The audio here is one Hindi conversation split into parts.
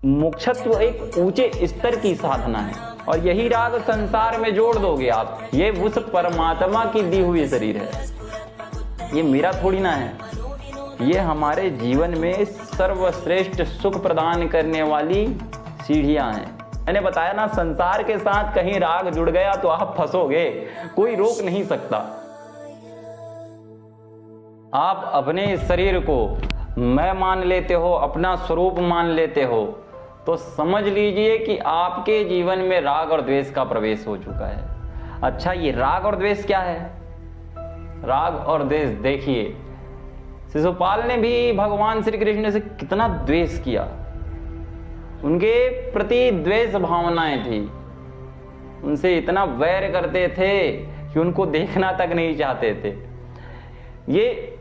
मोक्षत्व एक ऊंचे स्तर की साधना है और यही राग संसार में जोड़ दोगे आप। ये उस परमात्मा की दी हुई शरीर है, ये मेरा थोड़ी ना है। ये हमारे जीवन में सर्वश्रेष्ठ सुख प्रदान करने वाली सीढ़ियां हैं। मैंने बताया ना, संसार के साथ कहीं राग जुड़ गया तो आप फंसोगे, कोई रोक नहीं सकता। आप अपने शरीर को मैं मान लेते हो, अपना स्वरूप मान लेते हो, तो समझ लीजिए कि आपके जीवन में राग और द्वेष का प्रवेश हो चुका है। अच्छा, ये राग और द्वेष क्या है? राग और द्वेष देखिए, शिशुपाल ने भी भगवान श्री कृष्ण से कितना द्वेष किया, उनके प्रति द्वेष भावनाएं थी, उनसे इतना वैर करते थे कि उनको देखना तक नहीं चाहते थे। ये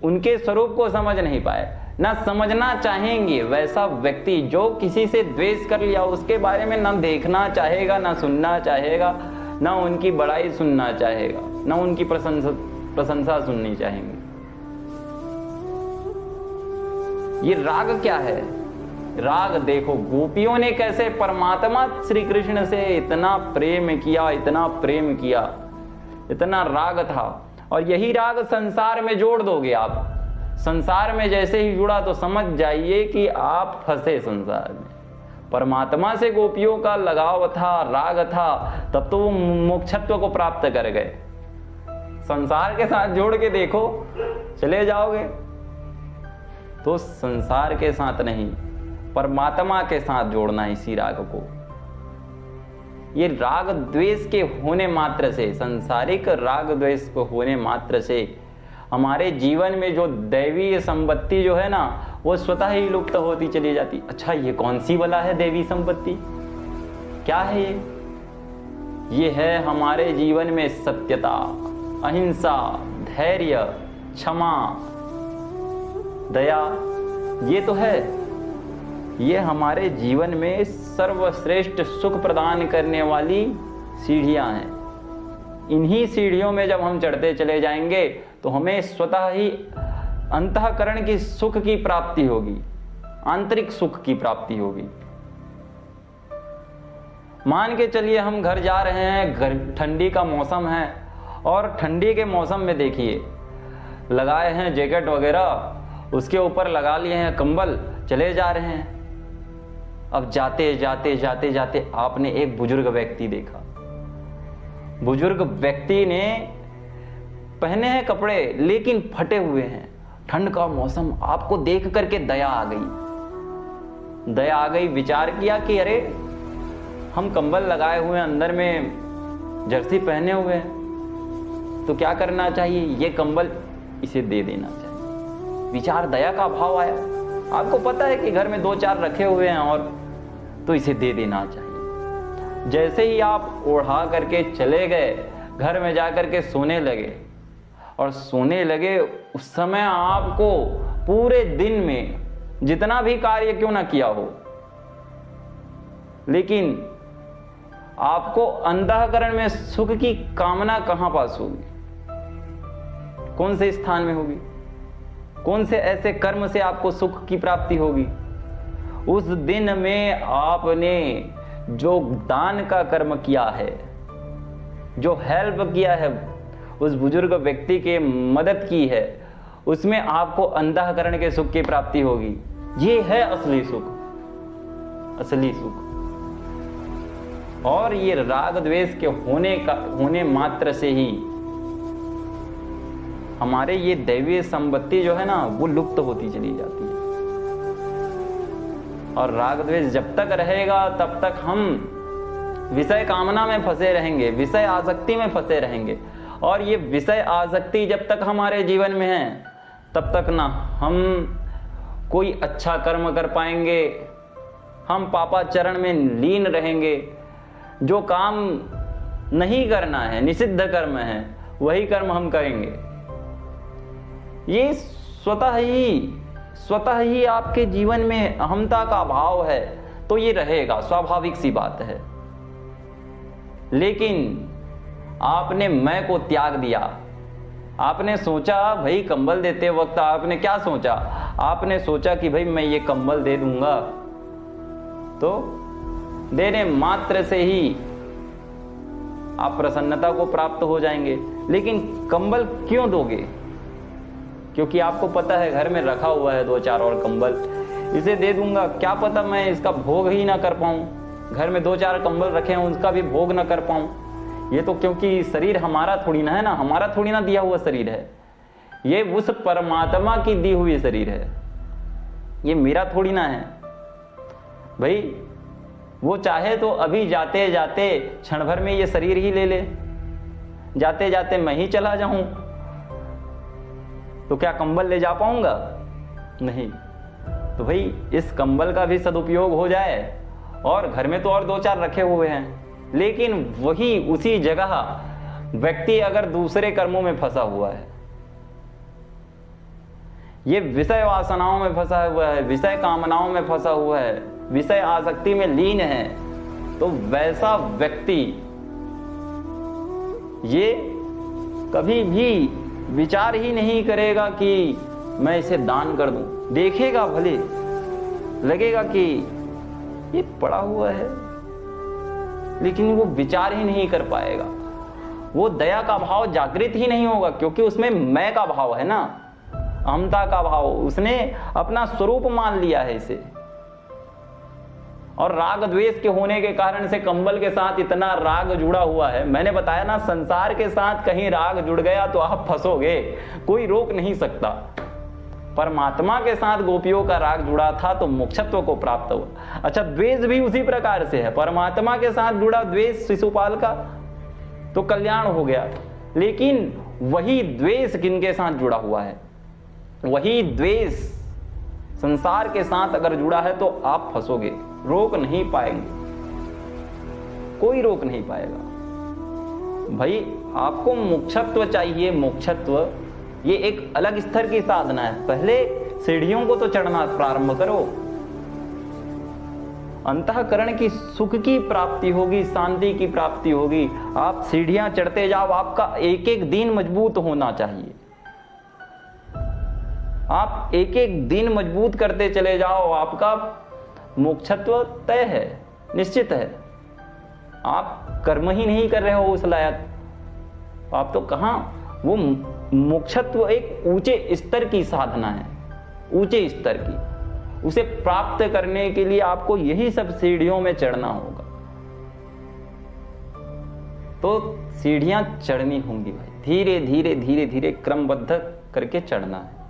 उनके स्वरूप को समझ नहीं पाए, ना समझना चाहेंगे। वैसा व्यक्ति जो किसी से द्वेष कर लिया, उसके बारे में ना देखना चाहेगा, ना सुनना चाहेगा, ना उनकी बड़ाई सुनना चाहेगा, ना उनकी प्रशंसा सुननी चाहेंगे। ये राग क्या है? राग देखो, गोपियों ने कैसे परमात्मा श्री कृष्ण से इतना प्रेम किया, इतना प्रेम किया, इतना राग था। और यही राग संसार में जोड़ दोगे आप। संसार में जैसे ही जुड़ा तो समझ जाइए कि आप फंसे संसार में। परमात्मा से गोपियों का लगाव था, राग था, तब तो वो मोक्षत्व को प्राप्त कर गए। संसार के साथ जोड़ के देखो, चले जाओगे। तो संसार के साथ नहीं, परमात्मा के साथ जोड़ना इसी राग को। ये राग द्वेष के होने मात्र से, सांसारिक राग द्वेष को होने मात्र से हमारे जीवन में जो दैवीय संपत्ति जो है ना, वो स्वतः ही लुप्त होती चली जाती। अच्छा, ये कौन सी वाला है दैवी संपत्ति? क्या है ये? ये है हमारे जीवन में सत्यता, अहिंसा, धैर्य, क्षमा, दया। ये तो है, ये हमारे जीवन में सर्वश्रेष्ठ सुख प्रदान करने वाली सीढ़ियां हैं। इन्हीं सीढ़ियों में जब हम चढ़ते चले जाएंगे तो हमें स्वतः ही अंतःकरण की सुख की प्राप्ति होगी, आंतरिक सुख की प्राप्ति होगी। मान के चलिए हम घर जा रहे हैं, ठंडी का मौसम है, और ठंडी के मौसम में देखिए लगाए हैं जैकेट वगैरह, उसके ऊपर लगा लिए हैं कंबल, चले जा रहे हैं। अब जाते जाते जाते जाते आपने एक बुजुर्ग व्यक्ति देखा। बुजुर्ग व्यक्ति ने पहने हैं कपड़े लेकिन फटे हुए हैं, ठंड का मौसम, आपको देख करके दया आ गई। दया आ गई, विचार किया कि अरे हम कंबल लगाए हुए हैं, अंदर में जर्सी पहने हुए हैं, तो क्या करना चाहिए? ये कंबल इसे दे देना चाहिए। विचार, दया का भाव आया। आपको पता है कि घर में 2-4 रखे हुए हैं, और तो इसे दे देना चाहिए। जैसे ही आप ओढ़ा करके चले गए, घर में जाकर के सोने लगे, और सोने लगे, उस समय आपको पूरे दिन में जितना भी कार्य क्यों ना किया हो, लेकिन आपको अंतःकरण में सुख की कामना कहां पास होगी? कौन से स्थान में होगी? कौन से ऐसे कर्म से आपको सुख की प्राप्ति होगी? उस दिन में आपने जो दान का कर्म किया है, जो हेल्प किया है, उस बुजुर्ग व्यक्ति के मदद की है, उसमें आपको अंतःकरण के सुख की प्राप्ति होगी। ये है असली सुख, असली सुख। और ये राग द्वेष के होने मात्र से ही हमारे ये दैवीय संपत्ति जो है ना, वो लुप्त होती चली जाती है। और राग द्वेष जब तक रहेगा तब तक हम विषय कामना में फंसे रहेंगे, विषय आसक्ति में फंसे रहेंगे। और ये विषय आसक्ति जब तक हमारे जीवन में है, तब तक ना हम कोई अच्छा कर्म कर पाएंगे, हम पापाचरण में लीन रहेंगे। जो काम नहीं करना है, निषिद्ध कर्म है, वही कर्म हम करेंगे। ये स्वतः ही आपके जीवन में अहंता का भाव है, तो ये रहेगा, स्वाभाविक सी बात है। लेकिन आपने मैं को त्याग दिया। आपने सोचा, भाई कंबल देते वक्त आपने क्या सोचा? आपने सोचा कि भाई मैं ये कंबल दे दूंगा तो देने मात्र से ही आप प्रसन्नता को प्राप्त हो जाएंगे। लेकिन कंबल क्यों दोगे? क्योंकि आपको पता है घर में रखा हुआ है 2-4 और कंबल, इसे दे दूंगा, क्या पता मैं इसका भोग ही ना कर पाऊं। घर में 2-4 कंबल रखे हैं, उसका भी भोग ना कर पाऊं। ये तो क्योंकि शरीर हमारा थोड़ी ना है ना, हमारा थोड़ी ना दिया हुआ शरीर है, ये उस परमात्मा की दी हुई शरीर है, ये मेरा थोड़ी ना है भाई। वो चाहे तो अभी जाते जाते क्षण भर में ये शरीर ही ले ले, जाते जाते मैं ही चला जाऊं, तो क्या कंबल ले जा पाऊंगा? नहीं। तो भाई इस कंबल का भी सदुपयोग हो जाए। और घर में तो और 2-4 रखे हुए हैं, लेकिन वही उसी जगह व्यक्ति अगर दूसरे कर्मों में फंसा हुआ है, ये विषय वासनाओं में फंसा हुआ है, विषय कामनाओं में फंसा हुआ है, विषय आसक्ति में लीन है, तो वैसा व्यक्ति ये कभी भी विचार ही नहीं करेगा कि मैं इसे दान कर दूं। देखेगा भले, लगेगा कि ये पड़ा हुआ है, लेकिन वो विचार ही नहीं कर पाएगा, वो दया का भाव जागृत ही नहीं होगा, क्योंकि उसमें मैं का भाव है ना, अहमता का भाव, उसने अपना स्वरूप मान लिया है इसे। और राग द्वेष के होने के कारण से कंबल के साथ इतना राग जुड़ा हुआ है। मैंने बताया ना, संसार के साथ कहीं राग जुड़ गया तो आप फंसोगे, कोई रोक नहीं सकता। परमात्मा के साथ गोपियों का राग जुड़ा था तो मोक्षत्व को प्राप्त हुआ। अच्छा, द्वेष भी उसी प्रकार से है, परमात्मा के साथ जुड़ा द्वेष शिशुपाल का तो कल्याण हो गया, लेकिन वही द्वेष किनके साथ जुड़ा हुआ है? वही द्वेष संसार के साथ अगर जुड़ा है तो आप फंसोगे, रोक नहीं पाएंगे, कोई रोक नहीं पाएगा। भाई आपको मोक्षत्व चाहिए, मोक्षत्व ये एक अलग स्तर की साधना है। पहले सीढ़ियों को तो चढ़ना प्रारंभ करो, अंतःकरण की सुख की प्राप्ति होगी, शांति की प्राप्ति होगी। आप सीढ़ियां चढ़ते जाओ, आपका एक एक दिन मजबूत होना चाहिए, आप एक एक दिन मजबूत करते चले जाओ, आपका मोक्षत्व तय है, निश्चित है। आप कर्म ही नहीं कर रहे हो उस लायक, आप तो कहां। वो मोक्षत्व एक ऊंचे स्तर की साधना है, ऊंचे स्तर की। उसे प्राप्त करने के लिए आपको यही सब सीढ़ियों में चढ़ना होगा। तो सीढ़ियां चढ़नी होंगी भाई, धीरे धीरे धीरे धीरे क्रमबद्ध करके चढ़ना है।